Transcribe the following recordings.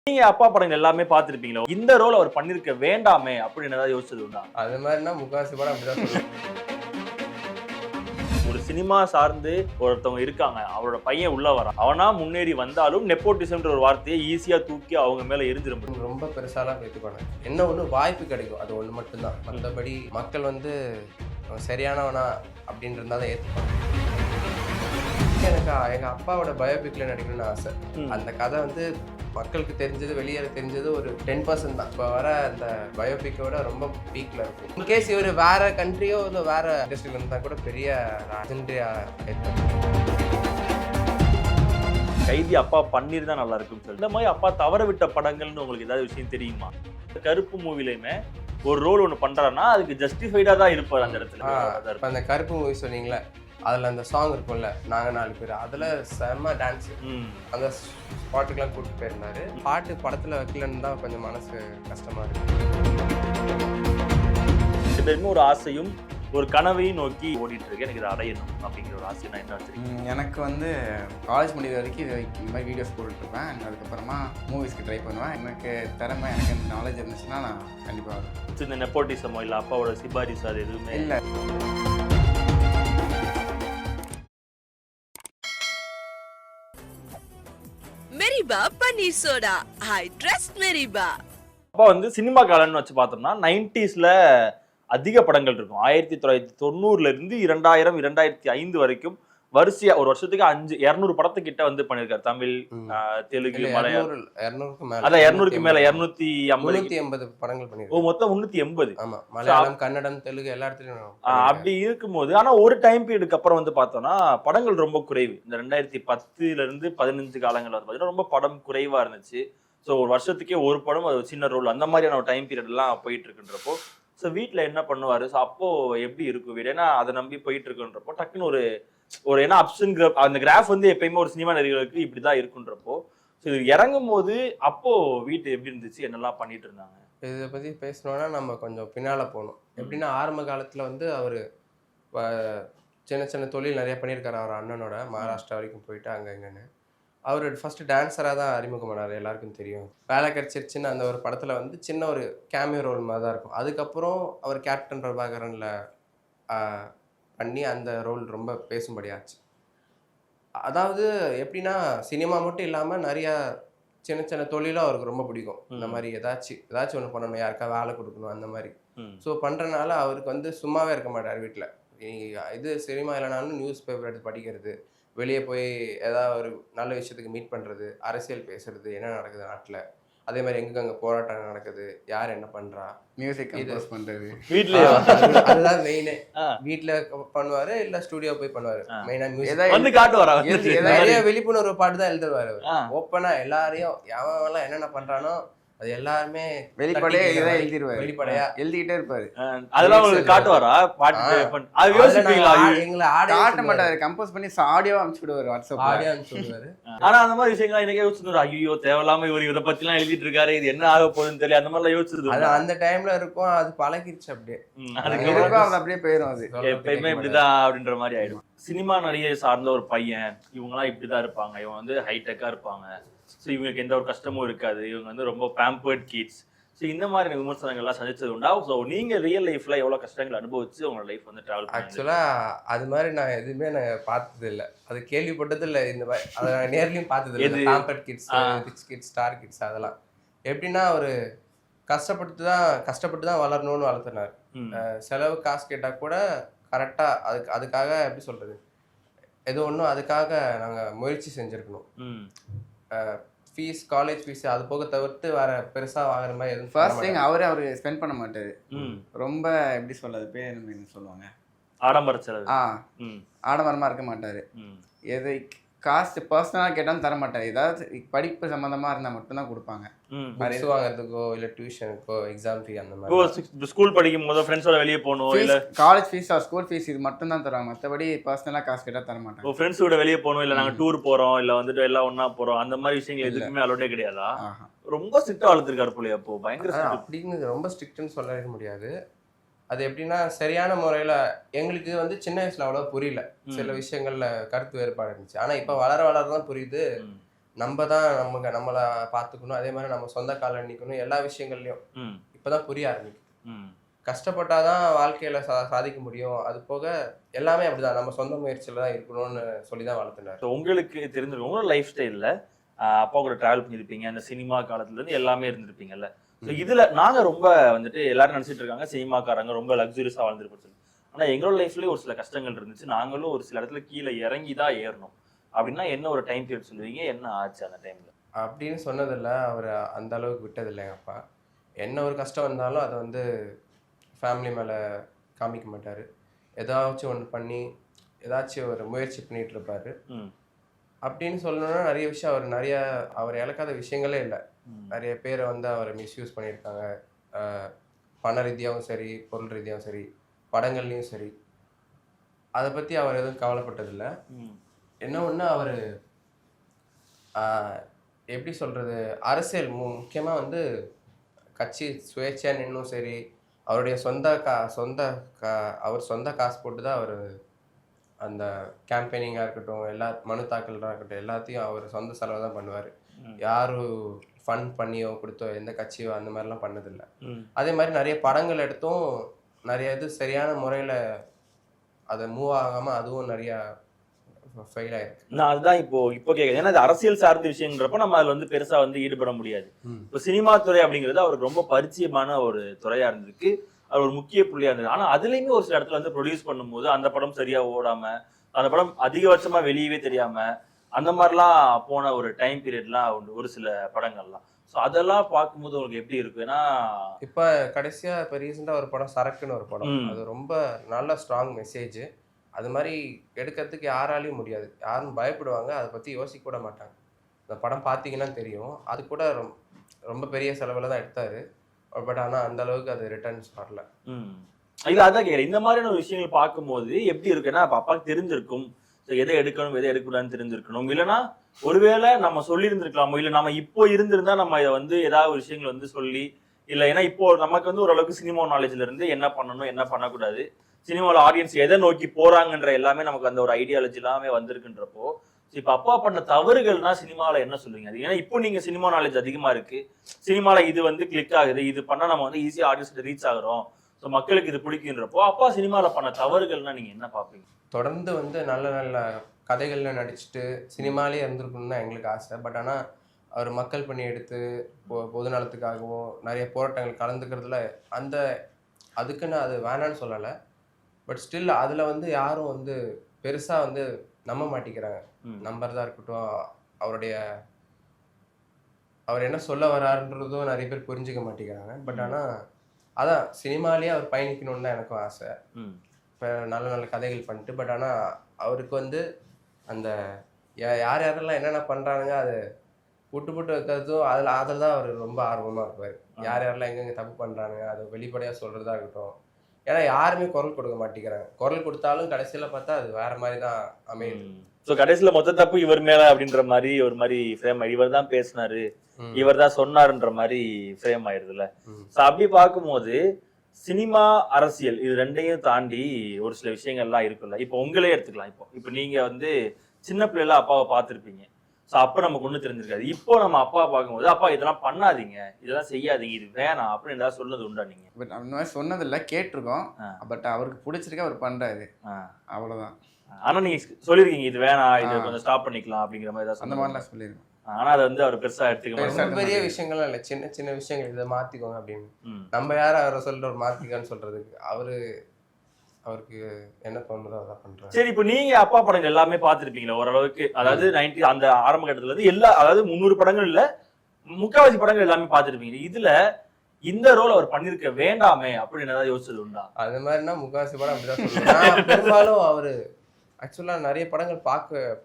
நீங்க அப்பா படங்கள் எல்லாமே பார்த்திருப்பீங்களா? இந்த ரோல் அவர் பண்ணிருக்க வேண்டாமே அப்படின்னு ஏதாவது யோசிச்சது உண்டா? அது மாதிரினா முக்காவாசி படம் அப்படிதான் சொல்லுவேன். ஒரு சினிமா சார்ந்து ஒருத்தவங்க இருக்காங்க, அவரோட பையன் உள்ள வரான், அவனா முன்னேறி வந்தாலும் நெப்போட்டிசம்ன்ற ஒரு வார்த்தையை ஈஸியா தூக்கி அவங்க மேல எரிஞ்சிட முடியும். ரொம்ப பெருசாலாம் எடுத்துக்கணும். என்ன ஒண்ணு வாய்ப்பு கிடைக்கும், அது ஒண்ணு மட்டும்தான். மற்றபடி மக்கள் வந்து சரியானவனா அப்படின்னு இருந்தாலும் ஏற்றுப்பாங்க. எனக்கு எங்க அப்பாவோட பயோபிக்ல நடிக்கணும்னு ஆசை. அந்த கதை வந்து மக்களுக்கு தெரிஞ்சது, வெளியே தெரிஞ்சது ஒரு 10% தான். இப்போ வர அந்த பயோபிக்கோட ரொம்ப பீக்ல இருக்கும். இன்கேஸ் இவர் வேற கண்ட்ரியோ இல்லை வேற இண்டஸ்ட்ரியில இருந்தால் கூட பெரிய லெஜெண்டரியா இருக்கும். கைதி அப்பா பண்ணிருந்தா நல்லா இருக்கும்னு சொல்லி இந்த மாதிரி அப்பா தவற விட்ட படங்கள்னு உங்களுக்கு ஏதாவது விஷயம் தெரியுமா? கருப்பு மூவிலையுமே ஒரு ரோல் ஒன்று பண்றாருன்னா அதுக்கு ஜஸ்டிஃபைடா தான் இருப்பார் அந்த இடத்துல. இப்போ அந்த கருப்பு மூவி சொன்னீங்களே, அதில் அந்த சாங் இருக்கும்ல, நாங்கள் 4 பேர், அதில் செம்ம டான்ஸு. அந்த ஸ்பாட்டுக்கெலாம் கூப்பிட்டு போயிருந்தாரு. பாட்டு படத்தில் வைக்கலன்னு தான் கொஞ்சம் மனசு கஷ்டமாக இருக்குது. எப்பயுமே ஒரு ஆசையும் ஒரு கனவையும் நோக்கி ஓடிட்டு இருக்கு, எனக்கு இதை அடையணும் அப்படிங்கிற ஒரு ஆசை. நான் என்ன வச்சிருக்கேன், எனக்கு வந்து காலேஜ் முடிகிற வரைக்கும் இந்த மாதிரி வீடியோஸ் போட்டுருப்பேன். அதுக்கப்புறமா மூவிஸ்க்கு ட்ரை பண்ணுவேன். எனக்கு திறமை, எனக்கு இந்த நாலேஜ் இருந்துச்சுன்னா நான் கண்டிப்பாக இந்த நெப்போட்டிசமோ இல்லை அப்பாவோட சிபாரிசு அது எதுவுமே இல்லை. மெரிபா பன்னீர் சோடா, ஐ ட்ரஸ்ட் மெரிபா. அப்பா வந்து சினிமா காலம்னு வச்சு பார்த்தோம்னா 90ஸ்ல அதிக படங்கள் இருக்கும். 1990ல இருந்து 2000 2005 வரைக்கும் வரிசையா ஒரு வருஷத்துக்கு 200 படத்துக்கிட்ட வந்து பண்ணிருக்காரு. தமிழ், தெலுங்கு, மலையாளம். 200க்கு மேல. அதான் 200க்கு மேல 280 படங்கள் பண்ணிருக்காரு. மொத்தம் 380. ஆமா, மலையாளம், கன்னடம், தெலுங்கு எல்லா இடத்துலயும். அப்படி இருக்கும்போது ஆனா ஒரு டைம் பீரியடுக்கு அப்புறம் வந்து பார்த்தோம்னா படங்கள் ரொம்ப குறைவு. இந்த 2010ல இருந்து 15 காலங்கள் வந்து பார்த்தீங்கன்னா ரொம்ப படம் குறைவா இருந்துச்சு. ஸோ ஒரு வருஷத்துக்கே ஒரு படம், அது சின்ன ரோல், அந்த மாதிரியான ஒரு டைம் பீரியட் எல்லாம் போயிட்டு இருக்குன்றப்போ ஸோ வீட்டில் என்ன பண்ணுவாரு? ஸோ அப்போ எப்படி இருக்கும் வீடு? ஏன்னா அதை நம்பி போயிட்டு இருக்குன்றப்போ டக்குன்னு ஒரு ஏன்னா அப்சன் கிராஃப், அந்த கிராஃப் வந்து எப்பயுமே ஒரு சினிமா நடிகர்களுக்கு இப்படிதான் இருக்குன்றப்போ ஸோ இது இறங்கும் போது அப்போ வீட்டு எப்படி இருந்துச்சு, என்னெல்லாம் பண்ணிட்டு இருந்தாங்க? இதை பத்தி பேசணும்னா நம்ம கொஞ்சம் பின்னால போகணும். எப்படின்னா ஆரம்ப காலத்துல வந்து அவரு சின்ன சின்ன தொழில் நிறைய பண்ணியிருக்காரு. அவர் அண்ணனோட மகாராஷ்டிரா வரைக்கும் போயிட்டு அங்கே இங்கன்னு. அவர் ஃபர்ஸ்ட் டான்ஸராக தான் அறிமுகமானார், எல்லாருக்கும் தெரியும். வேலை கிடைச்சிருச்சுன்னு அந்த ஒரு படத்தில் வந்து சின்ன ஒரு கேமியோ ரோல் மாதிரி தான் இருக்கும். அதுக்கப்புறம் அவர் கேப்டன் பிரபாகரனில் பண்ணி அந்த ரோல் ரொம்ப பேசும்படியாச்சு. அதாவது எப்படின்னா சினிமா மட்டும் இல்லாமல் நிறையா சின்ன சின்ன தொழிலும் அவருக்கு ரொம்ப பிடிக்கும். இந்த மாதிரி ஏதாச்சும் ஒன்று பண்ணணும், யாருக்கா வேலை கொடுக்கணும், அந்த மாதிரி. ஸோ பண்ணுறனால அவருக்கு வந்து சும்மாவே இருக்க மாட்டார் வீட்டில். இது சினிமா இல்லைனாலும் நியூஸ் பேப்பர் எடுத்து படிக்கிறது, வெளியே போய் ஏதாவது ஒரு நல்ல விஷயத்துக்கு மீட் பண்ணுறது, அரசியல் பேசுறது, என்ன நடக்குது நாட்டில், அதே மாதிரி எங்கெங்க போராட்டம் நடக்குது, யார் என்ன பண்ணுறா, மியூசிக் கம்போஸ் பண்ணுறது, வீட்டில் அதுதான் மெயினே. வீட்டில் பண்ணுவார், இல்லை ஸ்டுடியோ போய் பண்ணுவார். மெயினாக மியூசிக் வந்து காட்டுவாரா? நிறைய விழிப்புணர்வு பாட்டு தான் எழுதுவார் அவர். ஓப்பனாக எல்லாரையும் எவன் என்னென்ன பண்ணுறானோ அது எல்லாருமே வெளிப்படையா எழுதிடுவாரு, வெளிப்படையா எழுதிக்கிட்டே இருப்பாரு. அதெல்லாம் உங்களுக்கு காட்டுவாரா? பாட்டு அது யோசிப்பீங்களா? எங்களை காட்ட மாட்டாரு, கம்போஸ் பண்ணி ஆடியோ அனுப்பிச்சு விடுவாரு, வாட்ஸ்அப் ஆடியோ அனுப்பிச்சு விடுவாரு. ஆனா அந்த மாதிரி விஷயங்கள் எனக்கு யோசிச்சு, ஐயோ தேவையில்லாம இதை பத்தி எல்லாம் எழுதிட்டு இருக்காரு, இது என்ன ஆக போகுதுன்னு தெரியல, அந்த மாதிரி யோசிச்சது. அது அந்த டைம்ல இருக்கும், அது பழகிருச்சு அப்படியே. அது அப்படியே போயிடும். அது எப்பயுமே இப்படிதான் அப்படின்ற மாதிரி ஆயிடும். சினிமா நடிகை சார்ந்த ஒரு பையன், இவங்க எல்லாம் இப்படிதான் இருப்பாங்க, இவங்க வந்து ஹைடெக்கா இருப்பாங்க, ஸோ இவங்களுக்கு எந்த ஒரு கஷ்டமும் இருக்காது, இவங்க வந்து ரொம்ப பேம்பர்ட் கிட்ஸ், ஸோ இந்த மாதிரி விமர்சனங்கள்லாம் சந்திச்சது உண்டா? ஸோ நீங்கள் ரியல் லைஃப்ல எவ்வளோ கஷ்டங்கள் அனுபவிச்சு உங்களோட லைஃப் வந்து ட்ராவல்? ஆக்சுவலாக அது மாதிரி நான் எதுவுமே நான் பார்த்தது இல்லை, அது கேள்விப்பட்டது இல்லை. இந்த மாதிரி அதை நான் நேர்லையும் பார்த்தது இல்லை. Pampered kids, rich kids, star kids, அதெல்லாம் எப்படின்னா ஒரு கஷ்டப்பட்டு தான் வளரணும்னு வளர்த்துனார். செலவு காசு கேட்டால் கூட கரெக்டாக அதுக்காக எப்படி சொல்கிறது, எது ஒன்றும் அதுக்காக நாங்கள் முயற்சி செஞ்சுருக்கணும். ஃபீஸ், காலேஜ் ஃபீஸ் அது போக தவிர்த்து வேற பெருசா வாங்குற மாதிரி எதுவும் ஃபர்ஸ்ட் திங் அவரு ஸ்பெண்ட் பண்ண மாட்டாரு. ரொம்ப எப்படி சொல்றது, பேர் என்ன சொல்லுவாங்க, ஆடம்பர செலவு. ஆடம்பரமா இருக்க மாட்டாரு. எது காசு பர்சனலாக கேட்டாலும் தர மாட்டாரு. ஏதாவது படிப்பு சம்மந்தமாக இருந்தால் மட்டும்தான் கொடுப்பாங்க. புக்ஸ் வாங்குறதுக்கோ இல்லை டியூஷனுக்கோ, எக்ஸாம் ஃபீ, அந்த மாதிரி. ஸ்கூல் படிக்கும் போது ஃப்ரெண்ட்ஸோட வெளியே போகணும், இல்லை college fees or school fees, இது மட்டும் தான் தருவாங்க. மற்றபடி பர்சனலாக காசு கேட்டால் தர மாட்டாங்க. ஃப்ரெண்ட்ஸோட வெளியே போகணும், இல்லை நாங்கள் டூர் போகிறோம், இல்லை வந்துட்டு எல்லாம் ஒன்றா போகிறோம், அந்த மாதிரி விஷயங்கள் எதுக்குமே அலோடே கிடையாதா? ரொம்ப ஸ்ட்ரிக்டாக வளர்த்துருக்காரு போலியா? அப்போ பயங்கர அப்படின்னு ரொம்ப ஸ்ட்ரிக்ட்னு சொல்லவே முடியாது. அது எப்படின்னா சரியான முறையில் எங்களுக்கு வந்து சின்ன வயசில் அவ்வளோ புரியல, சில விஷயங்கள்ல கருத்து வேறுபாடு இருந்துச்சு. ஆனால் இப்போ வளர தான் புரியுது. நம்ம தான் நம்மளை பார்த்துக்கணும், அதே மாதிரி நம்ம சொந்த காலில் நிற்கணும், எல்லா விஷயங்கள்லையும் இப்போதான் புரிய ஆரம்பிக்குது. கஷ்டப்பட்டாதான் வாழ்க்கையில சாதிக்க முடியும். அது போக எல்லாமே அப்படிதான், நம்ம சொந்த முயற்சியில தான் இருக்கணும்னு சொல்லி தான் வளர்த்துனாரு. உங்களுக்கு தெரிஞ்சிருக்கும் உங்களோட லைஃப் ஸ்டைல்ல அப்பா கூட டிராவல் பண்ணியிருப்பீங்க, அந்த சினிமா காலத்துல இருந்து எல்லாமே இருந்திருப்பீங்கல்ல. ஸோ இதுல நாங்க ரொம்ப வந்துட்டு எல்லாரும் நினைச்சிட்டு இருக்காங்க சினிமாக்காரங்க ரொம்ப லக்ஸுரியஸா வாழ்ந்துருப்போம். ஆனா எங்களோட லைஃப்லயே ஒரு சில கஷ்டங்கள் இருந்துச்சு. நாங்களும் ஒரு சில இடத்துல கீழே இறங்கி தான் ஏறணும். அப்படின்னா என்ன ஒரு டைம் பீரியட் சொல்லுவீங்க, என்ன ஆச்சு அந்த டைம்ல? அப்படின்னு சொன்னதில்ல, அவர் அந்த அளவுக்கு விட்டதில்லை எங்கள் அப்பா. என்ன ஒரு கஷ்டம் வந்தாலும் அதை வந்து ஃபேமிலி மேலே காமிக்க மாட்டார். ஏதாச்சும் ஒன்று பண்ணி ஏதாச்சும் ஒரு முயற்சி பண்ணிகிட்டு இருப்பார். அப்படின்னு சொல்லணும்னா நிறைய விஷயம் அவர் இழக்காத விஷயங்களே இல்லை. நிறைய பேரை வந்து அவரை மிஸ்யூஸ் பண்ணியிருக்காங்க. பண ரீதியாகவும் சரி, பொருள் ரீதியாகவும் சரி, படங்கள்லையும் சரி. அதை பற்றி அவர் எதுவும் கவலைப்பட்டதில்லை. என்ன ஒன்று அவர் எப்படி சொல்கிறது, அரசியல் முக்கியமாக வந்து கட்சி சுயேட்சையாக நின்னும் சரி, அவருடைய அவர் சொந்த காசு போட்டு தான் அவர் அந்த கேம்பெயினிங்காக இருக்கட்டும், எல்லா மனு தாக்கலாக இருக்கட்டும், எல்லாத்தையும் அவர் சொந்த செலவு தான் பண்ணுவார். யாரும் ஃபண்ட் பண்ணியோ கொடுத்தோ எந்த கட்சியோ அந்த மாதிரிலாம் பண்ணதில்லை. அதே மாதிரி நிறைய படங்கள் எடுத்தும் நிறைய இது சரியான முறையில் அதை மூவ் ஆகாமல் அதுவும் நிறையா ஃபெயில் ஆயிருக்கு. நான் அதுதான் இப்போ கேட்குறேன். ஏன்னா அது அரசியல் சார்ந்த விஷயங்கிறப்ப நம்ம அதில் வந்து பெருசாக வந்து ஈடுபட முடியாது. இப்போ சினிமா துறை அப்படிங்கிறது அவருக்கு ரொம்ப பரிச்சயமான ஒரு துறையாக இருந்திருக்கு. அது ஒரு முக்கிய புள்ளியாக இருந்தது. ஆனால் அதுலேயுமே ஒரு சில இடத்துல வந்து ப்ரொடியூஸ் பண்ணும்போது அந்த படம் சரியாக ஓடாமல், அந்த படம் அதிகபட்சமாக வெளியவே தெரியாமல், அந்த மாதிரிலாம் போன ஒரு டைம் பீரியட்லாம் உண்டு ஒரு சில படங்கள்லாம். ஸோ அதெல்லாம் பார்க்கும்போது உங்களுக்கு எப்படி இருக்கு? ஏன்னா இப்போ கடைசியாக இப்போ ரீசெண்டாக ஒரு படம் சரக்குன்னு ஒரு படம், அது ரொம்ப நல்ல ஸ்ட்ராங் மெசேஜ். அது மாதிரி எடுக்கிறதுக்கு யாராலையும் முடியாது. யாரும் பயப்படுவாங்க, அதை பற்றி யோசிக்க கூட மாட்டாங்க. இந்த படம் பார்த்தீங்கன்னா தெரியும். அது கூட ரொம்ப பெரிய செலவில் தான் எடுத்தார். பட் ஆனால் அந்த அளவுக்கு அது ரிட்டர்ன்ஸ் வரல. இல்லை அதான் கேட்குறேன். இந்த மாதிரியான விஷயங்கள் பார்க்கும்போது எப்படி இருக்குன்னா, அப்போ அப்பாவுக்கு தெரிஞ்சிருக்கும் எதை எடுக்கணும் எதை எடுக்கக்கூடாதுன்னு தெரிஞ்சிருக்கணும். இல்லைன்னா ஒருவேளை நம்ம சொல்லியிருந்திருக்கலாமோ, இல்லை நம்ம இப்போ இருந்திருந்தா நம்ம இதை வந்து ஏதாவது ஒரு விஷயங்கள் வந்து சொல்லி இல்லை. ஏன்னா இப்போ நமக்கு வந்து ஓரளவுக்கு சினிமா நாலேஜ்ல இருந்து என்ன பண்ணணும் என்ன பண்ணக்கூடாது, சினிமாவில் ஆடியன்ஸ் எதை நோக்கி போறாங்கன்ற எல்லாமே நமக்கு அந்த ஒரு ஐடியாலஜி எல்லாமே வந்திருக்குன்றப்போ, இப்போ அப்பா பண்ண தவறுகள்னா சினிமாவில் என்ன சொல்லுவீங்க? அது ஏன்னா இப்போ நீங்க சினிமா நாலேஜ் அதிகமா இருக்கு, சினிமாவில் இது வந்து கிளிக் ஆகுது, இது பண்ணா நம்ம வந்து ஈஸியாக ஆடியன்ஸ் ரீச் ஆகுறோம், ஸோ மக்களுக்கு இது பிடிக்குன்றப்போ அப்பா சினிமாவில் பண்ண தவறுகள்னா நீங்க என்ன பார்ப்பீங்க? தொடர்ந்து வந்து நல்ல நல்ல கதைகள்ல நடிச்சுட்டு சினிமாலே இருந்திருக்கணும்னு தான் எங்களுக்கு ஆசை. பட் ஆனால் அவர் மக்கள் பணி எடுத்து பொது நலத்துக்காகவும் நிறைய போராட்டங்கள் கலந்துக்கிறதுல அதுக்குன்னு அது வேணான்னு சொல்லலை. பட் ஸ்டில் அதில் வந்து யாரும் வந்து பெருசாக வந்து நம்ப மாட்டேங்கிறாங்க. நம்புறதா இருக்கட்டும், அவர் என்ன சொல்ல வராருன்றதும் நிறைய பேர் புரிஞ்சுக்க மாட்டேங்கிறாங்க. பட் ஆனால் அதான் சினிமாலேயே அவர் பயணிக்கணும்னு தான் எனக்கும் ஆசை. இப்போ நல்ல நல்ல கதைகள் பண்ணிட்டு, பட் ஆனால் அவருக்கு வந்து அந்த யாரெல்லாம் என்னென்ன பண்ணுறானுங்க அதை விட்டு வைக்கிறதும் அதில் தான் அவர் ரொம்ப ஆர்வமாக இருப்பார். யாரெல்லாம் எங்கெங்கே தப்பு பண்ணுறானுங்க அதை வெளிப்படையாக சொல்கிறதா இருக்கட்டும். ஏன்னா யாருமே குரல் கொடுக்க மாட்டேங்கிறாங்க. குரல் கொடுத்தாலும் கடைசியில் பார்த்தா அது வேற மாதிரி தான் அமையுது. ஸோ கடைசியில் மொத்த தப்பு இவர் மேலே அப்படின்ற மாதிரி ஒரு மாதிரி ஃப்ரேம், இவர் தான் பேசினாரு, இவர் தான் சொன்னாருன்ற மாதிரி ஃப்ரேம் ஆயிடுதுல்ல. ஸோ அப்படி பார்க்கும்போது சினிமா அரசியல் இது ரெண்டையும் தாண்டி ஒரு சில விஷயங்கள்லாம் இருக்குல்ல. இப்போ உங்களே எடுத்துக்கலாம். இப்போ நீங்க வந்து சின்ன பிள்ளைல அப்பாவை பார்த்துருப்பீங்க. ஸோ அப்போ நமக்கு ஒன்றும் தெரிஞ்சிருக்காது. இப்போ நம்ம அப்பா பார்க்கும்போது அப்பா இதெல்லாம் பண்ணாதீங்க, இதெல்லாம் செய்யாதீங்க, இது வேணாம் அப்படின்னு ஏதாவது சொன்னது உண்டா நீங்க? பட் அந்த மாதிரி சொன்னதில்லை, கேட்டிருக்கோம். பட் அவருக்கு பிடிச்சிருக்க அவர் பண்றாரு, அவ்வளோதான். ஆனால் நீங்க சொல்லியிருக்கீங்க இது வேணாம், இது கொஞ்சம் ஸ்டாப் பண்ணிக்கலாம் அப்படிங்கிற மாதிரி ஏதாவது அந்த மாதிரிலாம் சொல்லியிருக்கோம். ஆனா அது வந்து அவர் பெருசா எடுத்துக்க பெரிய விஷயங்கள்லாம் இல்லை, சின்ன சின்ன விஷயங்கள் இதை மாத்திக்கோங்க அப்படின்னு. நம்ம யாரும் அவரை சொல்ற ஒரு மாத்திக்கான்னு சொல்றதுக்கு அவருக்கு என்ன தோணுதோ அதான் பண்றாரு. சரி, இப்போ நீங்க அப்பா படங்கள் எல்லாமே பார்த்துருப்பீங்களா ஓரளவுக்கு? அதாவது 90 அந்த ஆரம்ப கட்டத்துல இருந்து எல்லா, அதாவது 300 படங்கள் இல்ல, முக்காவாசி படங்கள் எல்லாமே பார்த்துருப்பீங்க. இதுல இந்த ரோல் அவர் பண்ணிருக்க வேண்டாமே அப்படின்னு ஏதாவது யோசிச்சது உண்டா? அது மாதிரினா முக்காவாசி படம் அப்படிதான் சொல்லுவேன். பெரும்பாலும் அவரு ஆக்சுவலா நிறைய படங்கள்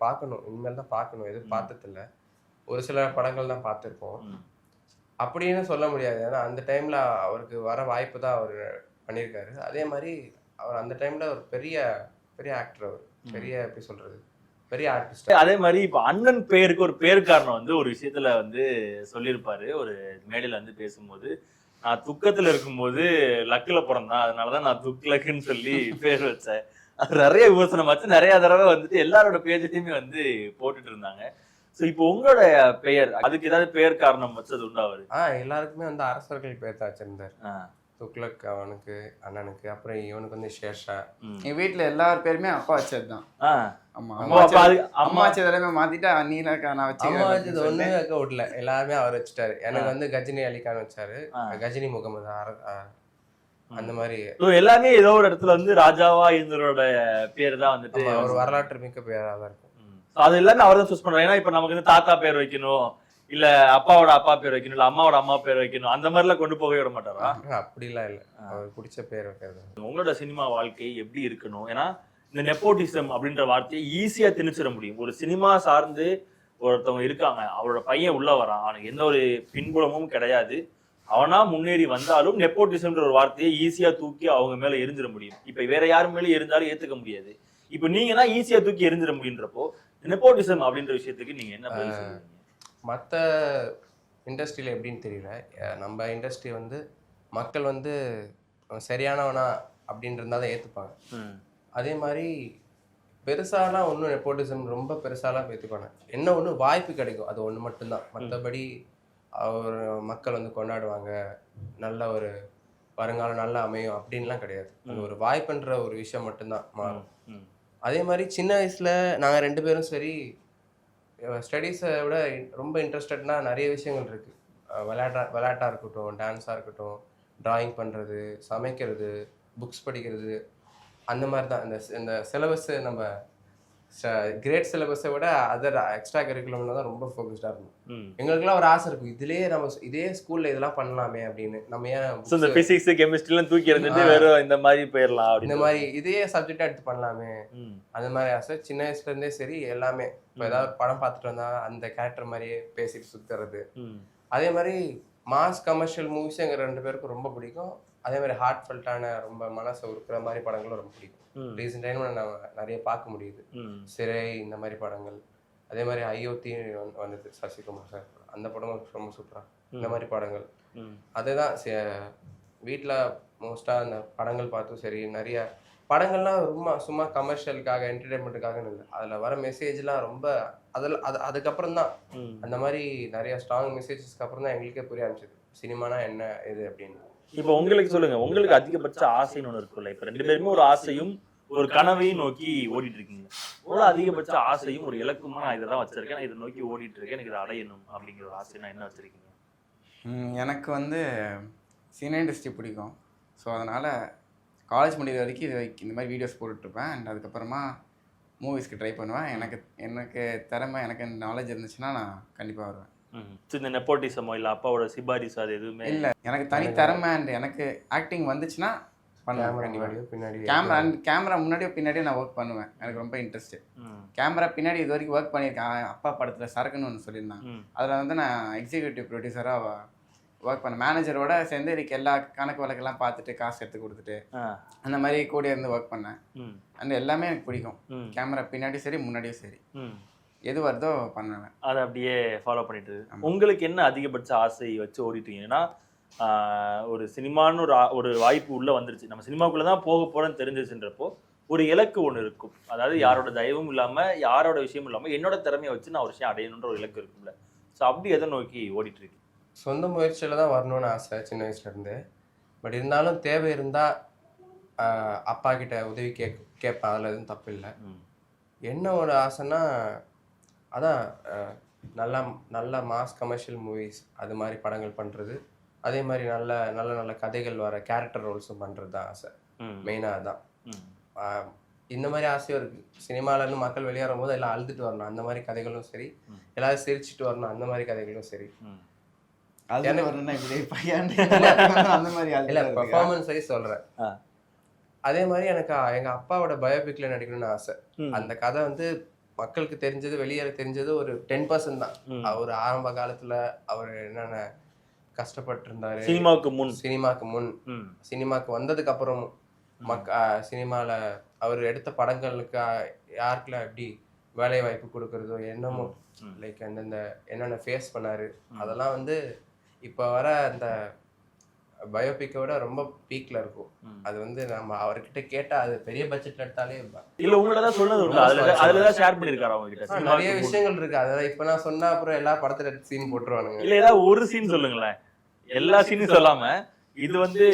பார்க்கணும், இனிமேல் தான் பார்க்கணும், எதுவும் பார்த்ததில்ல. ஒரு சில படங்கள் தான் பார்த்துருக்கோம் அப்படின்னு சொல்ல முடியாது. ஏன்னா அந்த டைம்ல அவருக்கு வர வாய்ப்பு தான் அவர் பண்ணியிருக்காரு. அதே மாதிரி அவர் அந்த டைம்ல ஒரு பெரிய பெரிய ஆக்டர், அவர் பெரிய எப்படி சொல்றது பெரிய ஆர்டிஸ்ட். அதே மாதிரி இப்போ அண்ணன் பேருக்கு ஒரு பேர் காரணம் வந்து ஒரு விஷயத்துல வந்து சொல்லியிருப்பாரு. ஒரு மேடையில வந்து பேசும்போது, நான் துக்கத்துல இருக்கும்போது லக்குல பிறந்தான், அதனாலதான் நான் துக்லக்குன்னு சொல்லி பேர் வச்சேன். அது நிறைய விமர்சனம் ஆச்சு. நிறைய தடவை வந்துட்டு எல்லாரோட பேஜ்லையுமே வந்து போட்டுட்டு இருந்தாங்க. சோ இப்போ உங்களோட பெயர் அதுக்கு ஏதாவது பெயர் காரணம் வச்சது உண்டா அவரு? எல்லாருக்குமே வந்து அரசர்கள் பேர் தான் வச்சிருந்தார். ஆ. துக்ளக் அவனுக்கு, அண்ணனுக்கு, அப்புறம் இவனுக்கு வந்து ஷேர்ஷா. எங்கள் வீட்டில் எல்லார் பேருமே அப்பா வச்சது தான். ஆ. ஆமாம், அப்போ அம்மா அப்ப அது அம்மா அம்மா வச்சது எல்லாமே மாற்றிட்டு நீலக்கா நான் அம்மா வச்சது வச்சு ஒண்ணுமே வைக்க விடல, எல்லாருமே அவர் வச்சுட்டாரு. எனக்கு வந்து கஜினி அலிகான் வச்சாரு, ஆ. கஜினி முகமது அந்த மாதிரி. So, எல்லாமே ஏதோ ஒரு இடத்துல வந்து ராஜாவா இருந்தவரோட பேர் தான் வந்துட்டு ஒரு வரலாற்று மிக்க பேராக தான் இருக்கும். So, அது எல்லாமே அவர் தான் சூஸ் பண்றாரு. ஏன்னா இப்ப நமக்கு வந்து தாத்தா பேர் வைக்கணும், இல்ல அப்பாவோட அப்பா பேர் வைக்கணும், இல்ல அம்மாவோட அம்மா பேர் வைக்கணும், அந்த மாதிரி எல்லாம் கொண்டு போகவே விட மாட்டாரா? அப்படிலாம் இல்லை, அவருக்கு பிடிச்ச பேர் வைக்கிறது. உங்களோட சினிமா வாழ்க்கை எப்படி இருக்கணும்? ஏன்னா இந்த நெப்போட்டிசம் அப்படின்ற வார்த்தையை ஈஸியா திணிச்சிட முடியும். ஒரு சினிமா சார்ந்து ஒருத்தவங்க இருக்காங்க, அவரோட பையன் உள்ள வரான், அவனுக்கு எந்த ஒரு பின்புலமும் கிடையாது, அவனா முன்னேறி வந்தாலும் நெப்போட்டிசம்ன்ற ஒரு வார்த்தையை ஈஸியா தூக்கி அவங்க மேல எரிஞ்சிட முடியும். இப்ப வேற யாரு மேல இருந்தாலும் ஏத்துக்க முடியாது. இப்ப நீங்க தான் ஈஸியா தூக்கி எரிஞ்சிட முடியுன்றப்போ நெப்போட்டிசம் அப்படின்ற விஷயத்துக்கு நீங்க என்ன பதில் சொல்லுவீங்க? மற்ற இண்டஸ்ட்ரியில் எப்படின்னு தெரியல, நம்ம இண்டஸ்ட்ரி வந்து மக்கள் வந்து சரியானவனா அப்படின்றதா தான் ஏற்றுப்பாங்க. அதே மாதிரி பெருசாலாம் ஒன்றும் நெப்போட்டிசம் ரொம்ப பெருசாலாம் ஏற்றுப்பாங்க. என்ன ஒன்று வாய்ப்பு கிடைக்கும், அது ஒன்று மட்டும்தான். மற்றபடி அவர் மக்கள் வந்து கொண்டாடுவாங்க, நல்ல ஒரு வருங்காலம் நல்லா அமையும் அப்படின்லாம் கிடையாது. அது ஒரு வாய்ப்புன்ற ஒரு விஷயம் மட்டும்தான் மாறும். அதே மாதிரி சின்ன வயசில் நாங்கள் 2 பேரும் சரி, ஸ்டடீஸை விட ரொம்ப இன்ட்ரெஸ்டட்னா நிறைய விஷயங்கள் இருக்குது. விளையாட்டாக இருக்கட்டும், டான்ஸாக இருக்கட்டும், ட்ராயிங் பண்ணுறது, சமைக்கிறது, புக்ஸ் படிக்கிறது, அந்த மாதிரி தான். இந்த சிலபஸ்ஸு நம்ம கிரேட் சிலபஸை விட அதர் எக்ஸ்ட்ரா கரிக்குலம்ல தான் ரொம்ப ஃபோக்கஸ்டாக இருக்கும். எங்களுக்குலாம் ஒரு ஆசை இருக்கும், இதுலேயே நம்ம இதே ஸ்கூலில் இதெல்லாம் பண்ணலாமே அப்படின்னு. நம்ம ஏன் இந்த பிசிக்ஸ் கெமிஸ்ட்ரிலாம் தூக்கி இருந்துட்டு வெறும் இந்த மாதிரி போயிடலாம், இந்த மாதிரி இதே சப்ஜெக்டாக எடுத்து பண்ணலாமே, அந்த மாதிரி ஆசை சின்ன வயசுலேருந்தே சரி. எல்லாமே இப்போ ஏதாவது படம் பார்த்துட்டு வந்தா அந்த கேரக்டர் மாதிரியே பேசிட்டு சுற்றுறது. அதே மாதிரி மாஸ் கமர்ஷியல் மூவிஸ் எங்கள் 2 பேருக்கும் ரொம்ப பிடிக்கும். அதே மாதிரி ஹார்ட் ஃபெல்ட்டான ரொம்ப மனசை உருக்குற மாதிரி படங்களும் ரொம்ப பிடிக்கும். ரீசெண்ட் டைம்ல நம்ம நிறைய பார்க்க முடியுது. சிறை, இந்த மாதிரி படங்கள். அதே மாதிரி ஐயோத்தி வந்தது சசிகுமார் சார், அந்த படமும் ரொம்ப சூப்பராக. இந்த மாதிரி படங்கள் அதுதான் வீட்டில் மோஸ்ட்டாக அந்த படங்கள் பார்த்தும் சரி. நிறைய படங்கள்லாம் சும்மா கமர்ஷியலுக்காக என்டர்டைன்மெண்ட்டுக்காக இல்லை, அதில் வர மெசேஜ்லாம் ரொம்ப அதுக்கப்புறம் தான் அந்த மாதிரி நிறைய ஸ்ட்ராங் மெசேஜஸ்க்கு அப்புறம் தான் எங்களுக்கே புரிய ஆரம்பிச்சது சினிமானா என்ன இது அப்படின்னு. இப்போ உங்களுக்கு சொல்லுங்க, உங்களுக்கு அதிகபட்ச ஆசைன்னு ஒன்று இருக்குல்ல? இப்போ 2 பேருமே ஒரு ஆசையும் ஒரு கனவையும் நோக்கி ஓடிட்டு இருக்கீங்க. ஒரு அதிகபட்ச ஆசையும் ஒரு இலக்குமா, நான் இதை தான் வச்சிருக்கேன், நான் இதை நோக்கி ஓடிட்டு இருக்கேன், எனக்கு இதை அடையணும் அப்படிங்கிற ஒரு ஆசை நான் என்ன வச்சிருக்கீங்க? எனக்கு வந்து சினிமா இண்டஸ்ட்ரி பிடிக்கும். ஸோ அதனால் காலேஜ் முடிகிற வரைக்கும் இந்த மாதிரி வீடியோஸ் போட்டுட்ருப்பேன். அண்ட் அதுக்கப்புறமா மூவிஸ்க்கு ட்ரை பண்ணுவேன். எனக்கு திறமை, எனக்கு நாலேஜ் இருந்துச்சுன்னா நான் கண்டிப்பாக வருவேன். இந்த நெப்போட்டிசமோ இல்லை அப்பாவோட சிபாரிசு அது எதுவுமே இல்லை, எனக்கு தனி திறமை அண்ட் எனக்கு ஆக்டிங் வந்துச்சுன்னா பண்ணுவேன் கண்டிப்பாக. பின்னாடி கேமரா முன்னாடியோ பின்னாடியோ நான் ஒர்க் பண்ணுவேன். எனக்கு ரொம்ப இன்ட்ரெஸ்ட்டு. கேமரா பின்னாடி இது வரைக்கும் ஒர்க் பண்ணியிருக்கேன். அப்பா படத்தில் சரக்குன்னு ஒன்று சொல்லியிருந்தேன், அதில் வந்து நான் எக்ஸிக்யூட்டிவ் ப்ரொடியூசராக ஒர்க் பண்ணேன். மேனேஜரோட சேர்ந்து இதுக்கு எல்லா கணக்கு வழக்கெல்லாம் பார்த்துட்டு காசு எடுத்து கொடுத்துட்டு அந்த மாதிரி கூட இருந்து ஒர்க் பண்ணேன். அண்ட் எல்லாமே எனக்கு பிடிக்கும். கேமரா பின்னாடியும் சரி முன்னாடியும் சரி, எது வருதோ பண்ணுவேன். அதை அப்படியே ஃபாலோ பண்ணிட்டு. உங்களுக்கு என்ன அதிகபட்ச ஆசை வச்சு ஓடிட்டீங்கன்னா, ஒரு சினிமான்னு ஒரு வாய்ப்பு உள்ள வந்துருச்சு, நம்ம சினிமாக்குள்ள தான் போக போறோம்னு தெரிஞ்சிச்சுன்றப்போ ஒரு இலக்கு ஒன்று இருக்கும். அதாவது யாரோட தயவும் இல்லாம, யாரோட விஷயமும் இல்லாம, என்னோட திறமையை வச்சு நான் ஒரு விஷயம் அடையணுன்ற ஒரு இலக்கு இருக்கும்ல. ஸோ அப்படி எதை நோக்கி ஓடிட்டு இருக்கு? சொந்த முயற்சியில் தான் வரணும்னு ஆசை சின்ன வயசுலேருந்து. பட் இருந்தாலும் தேவை இருந்தால் அப்பா கிட்ட உதவி கேட்பேன், அதில் எதுவும் தப்பு இல்லை. என்ன ஒரு ஆசைன்னா, அதான் நல்ல நல்ல மாஸ் கமர்ஷியல் மூவிஸ் அது மாதிரி படங்கள் பண்ணுறது. அதே மாதிரி நல்ல நல்ல நல்ல கதைகள் வர கேரக்டர் ரோல்ஸும் பண்ணுறது தான் ஆசை. மெயினாக அதுதான். இந்த மாதிரி ஆசையும் இருக்குது. சினிமாவிலேருந்து மக்கள் வெளியேறும் போது எல்லாம் அழுதுட்டு வரணும், அந்த மாதிரி கதைகளும் சரி. எல்லாரும் சிரிச்சுட்டு வரணும், அந்த மாதிரி கதைகளும் சரி. இல்லை, பெர்ஃபார்மன்ஸ் சரி சொல்கிறேன். அதே மாதிரி எனக்கு எங்கள் அப்பாவோட பயோபிக்கில் நடிக்கணும்னு ஆசை. அந்த கதை வந்து மக்களுக்கு தெரிஞ்சது, வெளியேற தெரிஞ்சது ஒரு 10% தான். அவர் ஆரம்ப காலத்துல அவர் என்னென்ன கஷ்டப்பட்டு இருந்தாரு சினிமாக்கு முன் சினிமாக்கு வந்ததுக்கு அப்புறமும் சினிமால அவர் எடுத்த படங்களுக்கு யாருக்கெல்லாம் எப்படி வேலை வாய்ப்பு கொடுக்கறதோ என்னமோ, லைக் அந்தந்த என்னென்ன ஃபேஸ் பண்ணாரு, அதெல்லாம் வந்து இப்போ வர அந்த பயோபிக்கை விட ரொம்ப பீக்ல இருக்கும். அது வந்து நம்ம அவர்கிட்ட கேட்டா அது பெரிய பட்ஜெட்ல எடுத்தாலே இல்ல உங்களோட தான் சொன்னது உண்டு. அதுலதான் ஷேர் பண்ணிருக்காரு அவங்க கிட்ட. நிறைய விஷயங்கள் இருக்கு. அதெல்லாம் இப்ப நான் சொன்னா அப்புறம் எல்லா படத்துல சீன் போட்டுருவானுங்க. இல்ல ஏதாவது ஒரு சீன் சொல்லுங்களேன், எல்லா சீனும் சொல்லாம. இது வந்து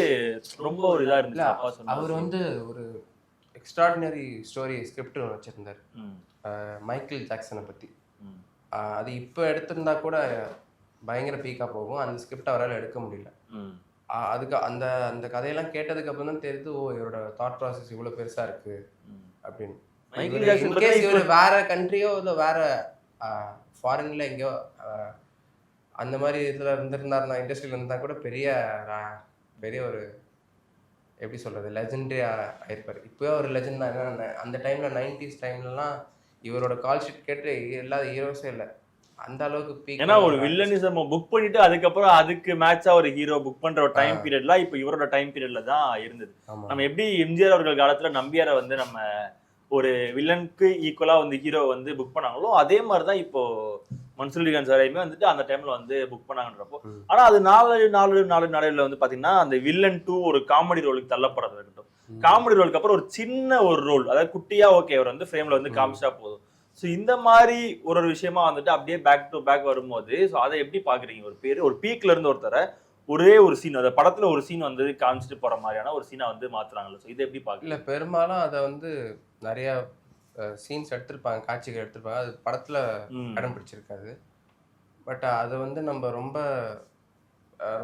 ரொம்ப ஒரு இதா இருந்துச்சு. அப்பா சொன்னாரு. அவர் வந்து ஒரு எக்ஸ்ட்ராடினரி ஸ்டோரி ஸ்கிரிப்ட் வச்சிருந்தாரு மைக்கேல் ஜாக்சனை பத்தி. அது இப்போ எடுத்திருந்தா கூட பயங்கர பீக்கா போகும். அந்த ஸ்கிரிப்ட் அவரால் எடுக்க முடியல. அதுக்கு அந்த அந்த கதையெல்லாம் கேட்டதுக்கு அப்புறம் தான் தெரியுது, ஓ இவரோட தாட் ப்ராசஸ் இவ்வளோ பெருசா இருக்கு அப்படின்னு. இவர் வேற கண்ட்ரியோ இல்லை வேற ஃபாரின்ல எங்கேயோ அந்த மாதிரி இதில் இருந்திருந்தாருன்னா, இண்டஸ்ட்ரியில் இருந்தால் கூட பெரிய பெரிய ஒரு எப்படி சொல்றது லெஜெண்டரியா ஆயிருப்பாரு. இப்போயே ஒரு லெஜெண்ட் தான். அந்த டைம்ல 90s டைம்லலாம் இவரோட கால் ஷீட் கேட்டு இல்லாத ஹீரோஸே இல்லை. அந்த அளவுக்கு பீக். ஏன்னா ஒரு வில்லனிசம் புக் பண்ணிட்டு அதுக்கப்புறம் அதுக்கு மேட்சா ஒரு ஹீரோ புக் பண்ற ஒரு டைம் பீரியட்லாம் இப்போ இவரோட டைம் பீரியட்ல தான் இருந்தது. நம்ம எப்படி எம்ஜிஆர் அவர்கள் காலத்துல நம்பியாரை வந்து நம்ம ஒரு வில்லனுக்கு ஈக்குவலா வந்து ஹீரோ வந்து புக் பண்ணாங்களோ, அதே மாதிரிதான் இப்போ மன்சூர் அலிகான் சாரையுமே வந்துட்டு அந்த டைம்ல வந்து புக் பண்ணாங்கன்றப்போ. ஆனா அது நாளையில வந்து பாத்தீங்கன்னா அந்த வில்லன் 2 ஒரு காமெடி ரோலுக்கு தள்ளப்படுறது இருக்கட்டும். காமெடி ரோலுக்கு அப்புறம் ஒரு சின்ன ஒரு ரோல், அதாவது குட்டியா ஓகே அவர் வந்து ஃப்ரேம்ல வந்து காமிச்சா போதும். ஸோ இந்த மாதிரி ஒரு விஷயமா வந்துட்டு அப்படியே பேக் டு பேக் வரும்போது, ஸோ அதை எப்படி பாக்குறீங்க? ஒரு பேர் ஒரு பீக்ல இருந்து ஒருத்தர ஒரே ஒரு சீன், அந்த படத்துல ஒரு சீன் வந்து காமிச்சிட்டு போற மாதிரியான ஒரு சீனை வந்து மாத்துறாங்கல்ல, ஸோ இதை எப்படி பாக்குறீங்க? இல்ல பெரும்பாலும் அதை வந்து நிறைய சீன்ஸ் எடுத்திருப்பாங்க, காட்சிகள் எடுத்திருப்பாங்க, அது படத்துல இடம் பிடிச்சிருக்காது. பட் அதை வந்து நம்ம ரொம்ப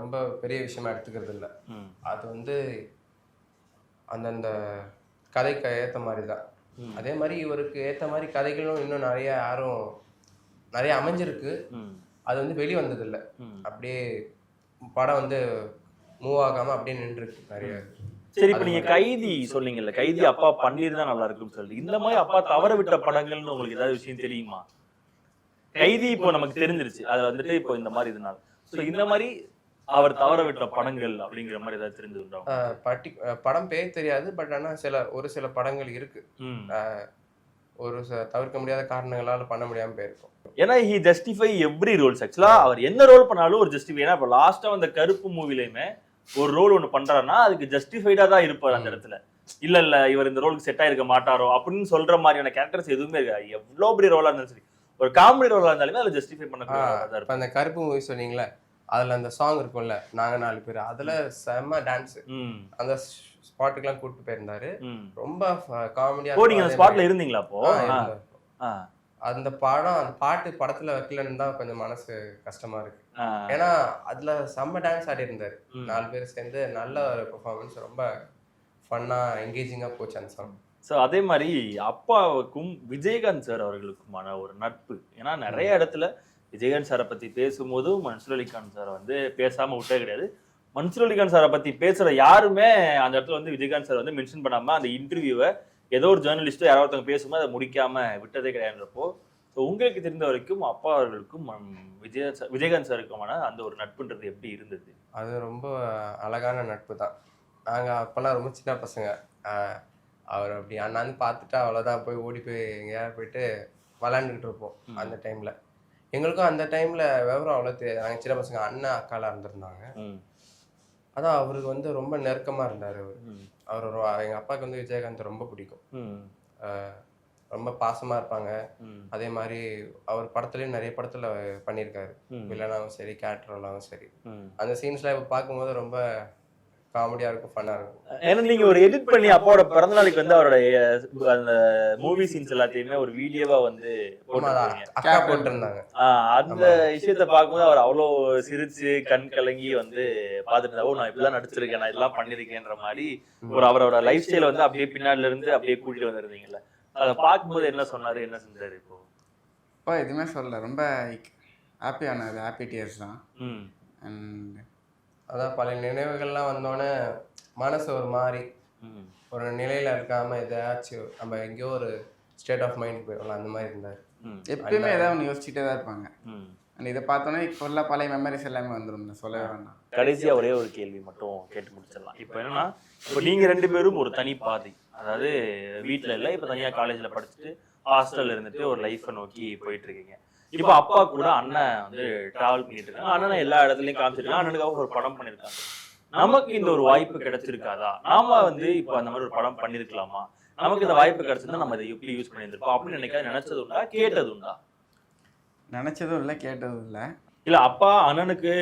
ரொம்ப பெரிய விஷயமா எடுத்துக்கிறது இல்லை. அது வந்து அந்தந்த கதைக்கு ஏற்ற மாதிரி தான். அதே மாதிரி இவருக்கு ஏற்ற மாதிரி கதைகளும் இன்னும் நிறைய அமைஞ்சிருக்கு. அது வந்து வெளி வந்தது இல்லை. அப்படியே படம் வந்து மூவ் ஆகாம அப்படியே நின்றுருக்கு நிறைய. சரி, இப்ப நீங்க கைதி சொன்னீங்கல்ல, கைதி அப்பா பண்ணிருந்தா நல்லா இருக்குன்னு சொல்லி, இந்த மாதிரி அப்பா தவற விட்ட படங்கள்னு உங்களுக்கு ஏதாவது விஷயம் தெரியுமா? கைதி இப்போ நமக்கு தெரிஞ்சிருச்சு, அது வந்துட்டு இப்போ இந்த மாதிரி இதனால. ஸோ இந்த மாதிரி அவர் தவற விட்ட படங்கள் அப்படிங்கிற மாதிரி ஏதாவது தெரிஞ்சுக்கிட்டோம்? படம் பேர் தெரியாது. பட் ஆனால் ஒரு சில படங்கள் இருக்கு, ஒரு தவிர்க்க முடியாத காரணங்களால பண்ண முடியாம போயிருக்கும். ஏன்னா ஹி ஜஸ்டிஃபை எவ்ரி ரோல்ஸ். ஆக்சுவலா அவர் என்ன ரோல் பண்ணாலும் ஒரு ஜஸ்டிஃபை. ஏன்னா இப்போ லாஸ்டா அந்த கருப்பு மூவிலையுமே ஒரு ரோல் ஒன்று பண்றாருன்னா அதுக்கு ஜஸ்டிஃபைடா தான் இருப்பார் அந்த இடத்துல. இல்ல இவர் இந்த ரோலுக்கு செட் ஆயிருக்க மாட்டாரோ அப்படின்னு சொல்ற மாதிரியான கேரக்டர்ஸ் எதுவுமே இருக்காது. எவ்வளவு பெரிய ரோலா இருந்தாலும் சரி, ஒரு காமெடி ரோலா இருந்தாலுமே அதை ஜஸ்டிஃபை பண்ண. அந்த கருப்பு மூவி சொன்னீங்களே, அதுல அந்த சாங் இருக்கும்ல, நாங்க 4 பேர், அதுல செம்ம டான்ஸ். அந்த ஸ்பாட்டுக்கெல்லாம் கூப்பிட்டு போயிருந்தாரு. ரொம்ப காமெடியா. நீங்க அந்த ஸ்பாட்ல இருந்தீங்களா அப்போ? அந்த பாட்டு படத்துல வைக்கலன்னு தான் கொஞ்சம் மனசு கஷ்டமா இருக்கு. ஏன்னா அதுல செம்ம டான்ஸ் ஆடி இருந்தாரு. 4 பேர் சேர்ந்து நல்ல ஒரு பெர்ஃபார்மன்ஸ், ரொம்ப ஃபன்னா என்கேஜிங்கா போச்சு அந்த சாங். ஸோ அதே மாதிரி அப்பாவுக்கும் விஜயகாந்த் சார் அவர்களுக்குமான ஒரு நட்பு. ஏன்னா நிறைய இடத்துல விஜயகாந்த் சாரை பத்தி பேசும்போது மன்சூர் அலிகான் சாரை வந்து பேசாம விட்டே கிடையாது. மன்சூர் அலிகான் சாரை பத்தி பேசுற யாருமே அந்த இடத்துல வந்து விஜயகாந்த் சார் வந்து மென்ஷன் பண்ணாம அந்த இன்டர்வியூவை ஏதோ ஒரு ஜேர்னலிஸ்டோ யாராவது ஒருத்தவங்க பேசும்போது அதை முடிக்காம விட்டதே கிடையாதுன்றப்போ, ஸோ உங்களுக்கு தெரிந்த வரைக்கும் அப்பா அவர்களுக்கும் விஜயகாந்த் சாருக்குமான அந்த ஒரு நட்புன்றது எப்படி இருந்தது? அது ரொம்ப அழகான நட்பு தான். நாங்கள் அப்போல்லாம் ரொம்ப சின்ன பசங்க. அவர் அப்படி அண்ணாந்து பார்த்துட்டா அவ்வளோதான், போய் ஓடி போய் எங்கேயாவது போயிட்டு விளாண்டுக்கிட்டு இருப்போம். அந்த டைமில் எங்களுக்கும் அந்த டைமில் விவரம் அவ்வளோ தெரியாது. நாங்கள் சின்ன பசங்க, அண்ணன் அக்காலாம் இருந்திருந்தாங்க. அதான் அவருக்கு வந்து ரொம்ப நெருக்கமாக இருந்தார். அவர் எங்கள் அப்பாவுக்கு வந்து விஜயகாந்த் ரொம்ப பிடிக்கும். ரொம்ப பாசமாக இருப்பாங்க. அதே மாதிரி அவர் படத்துலேயும் நிறைய படத்தில் பண்ணியிருக்காரு. வில்லனாவும் சரி, கேரக்டர்லாவும் சரி. அந்த சீன்ஸ்லாம் இப்போ பார்க்கும்போது ரொம்ப காமெடியா இருக்கும், ஃபன்னா இருக்கும். ஏன்னா நீங்க ஒரு எடிட் பண்ணி அப்பாவோட பிறந்த நாளைக்கு வந்து அவரோட அந்த மூவி சீன்ஸ் எல்லாத்தையுமே ஒரு வீடியோவா வந்து அக்கா போட்டிருந்தாங்க. அந்த விஷயத்த பார்க்கும்போது அவர் அவ்வளோ சிரிச்சு கண் கலங்கி வந்து பார்த்துட்டு, ஓ நான் இப்படிலாம் நடிச்சிருக்கேன், நான் இதெல்லாம் பண்ணிருக்கேன்ற மாதிரி ஒரு அவரோட லைஃப் ஸ்டைல வந்து அப்படியே பின்னாடில இருந்து அப்படியே கூட்டிட்டு வந்திருந்தீங்கல்ல, அதை பார்க்கும்போது என்ன சொன்னாரு, என்ன செஞ்சாரு? இப்போ எதுவுமே சொல்லல, ரொம்ப ஹாப்பியானது, ஹாப்பி டியர்ஸ் தான். அண்ட் அதான் பழைய நினைவுகள்லாம் வந்தோடனே மனசு ஒரு மாதிரி ஒரு நிலையில இருக்காம எதாச்சும் நம்ம எங்கேயோ ஒரு ஸ்டேட் ஆஃப் மைண்ட் போயிடலாம், அந்த மாதிரி இருந்தார். எப்பயுமே ஏதாவது ஒன்று யோசிச்சுட்டே தான் இருப்பாங்க. அண்ட் இதை பார்த்தோன்னே இப்போ எல்லாம் பழைய மெமரிஸ் எல்லாமே வந்துடும், சொல்லவே வேண்டாம். கடைசியா ஒரே ஒரு கேள்வி மட்டும் கேட்டு முடிச்சிடலாம். இப்போ என்னன்னா, இப்போ நீங்க 2 பேரும் ஒரு தனி பாதை, அதாவது வீட்டில் இல்லை, இப்போ தனியாக காலேஜில் படிச்சுட்டு ஹாஸ்டல்ல இருந்துட்டு ஒரு லைஃப்பை நோக்கி போயிட்டு இருக்கீங்க. இப்போ அப்பா கூட அண்ணன் வந்து டிராவல் பண்ணிட்டு இருக்காங்க. அண்ணனை எல்லா இடத்துலையும் காமிச்சிருக்காங்க. அண்ணனுக்காக ஒரு படம் பண்ணியிருக்காங்க. நமக்கு இந்த ஒரு வாய்ப்பு கிடைச்சிருக்காதா, நாம வந்து இப்போ அந்த மாதிரி ஒரு படம் பண்ணிருக்கலாமா, நமக்கு இந்த வாய்ப்பு கிடைச்சிருந்தா நம்ம இதை எப்படி யூஸ் பண்ணியிருந்திருப்போம் அப்படின்னு நினைச்சது உண்டா, கேட்டது உண்டா? நினச்சதும் இல்லை, கேட்டதும் இல்லை. இல்ல அப்பா அண்ணனுக்கு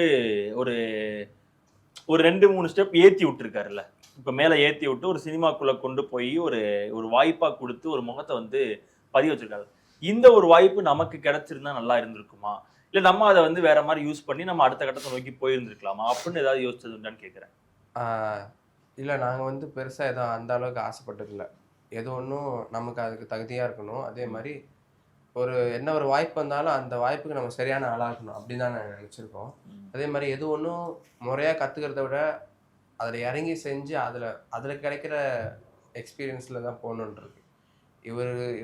ஒரு ஒரு 2-3 ஸ்டெப் ஏத்தி விட்டுருக்காருல்ல, இப்ப மேல ஏத்தி விட்டு ஒரு சினிமாக்குள்ள கொண்டு போய் ஒரு ஒரு வாய்ப்பா கொடுத்து ஒரு முகத்தை வந்து பதிய வச்சிருக்காரு. இந்த ஒரு வாய்ப்பு நமக்கு கிடைச்சிருந்தா நல்லா இருந்திருக்குமா, இல்ல நம்ம அதை வந்து வேற மாதிரி யூஸ் பண்ணி நம்ம அடுத்த கட்டத்தை நோக்கி போயிருந்திருக்கலாமா அப்படின்னு ஏதாவது யோசிச்சது உண்டான்னு கேட்கிறேன். இல்லை, நாங்கள் வந்து பெருசாக எதுவும் அந்த அளவுக்கு ஆசைப்பட்டதில்லை. எது ஒன்றும் நமக்கு அதுக்கு தகுதியாக இருக்கணும், அதே மாதிரி என்ன ஒரு வாய்ப்பு வந்தாலும் அந்த வாய்ப்புக்கு நம்ம சரியான ஆளாக இருக்கணும் அப்படின்னு தான் நாங்கள் நினச்சிருக்கோம். அதே மாதிரி எது ஒன்றும் முறையாக கற்றுக்கிறத விட அதில் இறங்கி செஞ்சு அதில் கிடைக்கிற எக்ஸ்பீரியன்ஸில் தான் போகணுன்றது.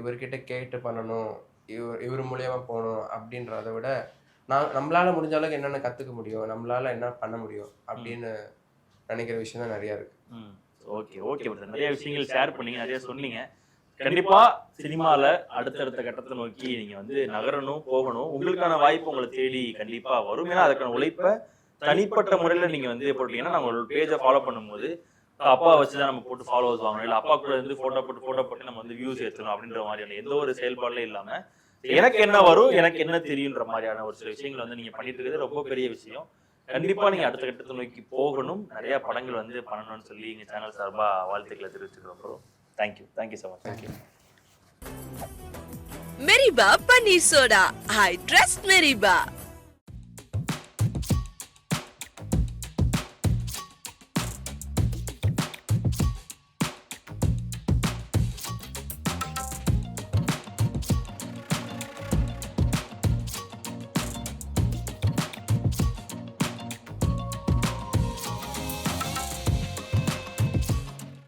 இவர்கிட்ட கேட்டு பண்ணணும், இவர் மூலியமாக போகணும் அப்படின்றத விட நம்மளால் முடிஞ்ச அளவுக்கு என்னென்ன கற்றுக்க முடியும், நம்மளால் என்ன பண்ண முடியும் அப்படின்னு நினைக்கிற விஷயம் தான் நிறையா இருக்குது. ஓகே ஓகே, நிறைய விஷயங்கள் ஷேர் பண்ணீங்க, நிறைய சொன்னீங்க. கண்டிப்பா சினிமால அடுத்தடுத்த கட்டத்தை நோக்கி நீங்க வந்து நகரணும், போகணும். உங்களுக்கான வாய்ப்பு உங்களை தேடி கண்டிப்பா வரும். ஏன்னா அதுக்கான உழைப்ப தனிப்பட்ட முறையில நீங்க வந்து போட்டீங்கன்னா, நம்ம ஒரு பேஜை ஃபாலோ பண்ணும்போது அப்பா வச்சுதான் நம்ம போட்டு ஃபாலோவர்ஸ் வாங்கணும், இல்ல அப்பா கூட இருந்து போட்டோ போட்டு நம்ம வந்து வியூஸ் ஏற்றணும் அப்படின்ற மாதிரியான எந்த ஒரு செயல்பாடுல இல்லாம எனக்கு என்ன வரும், எனக்கு என்ன தெரியுன்ற மாதிரியான ஒரு சில விஷயங்களை வந்து நீங்க பண்ணிட்டு இருக்கிறது ரொம்ப பெரிய விஷயம். கண்டிப்பா நீங்க அடுத்த கட்டத்தை நோக்கி போகணும், நிறைய படங்கள் வந்து பண்ணணும்னு சொல்லி எங்க சேனல் சார்பா வாழ்த்துக்களை தெரிவிச்சுக்கிறோம் bro. Thank you so much. Thank you. Meriba Paneer Soda. I trust Meriba.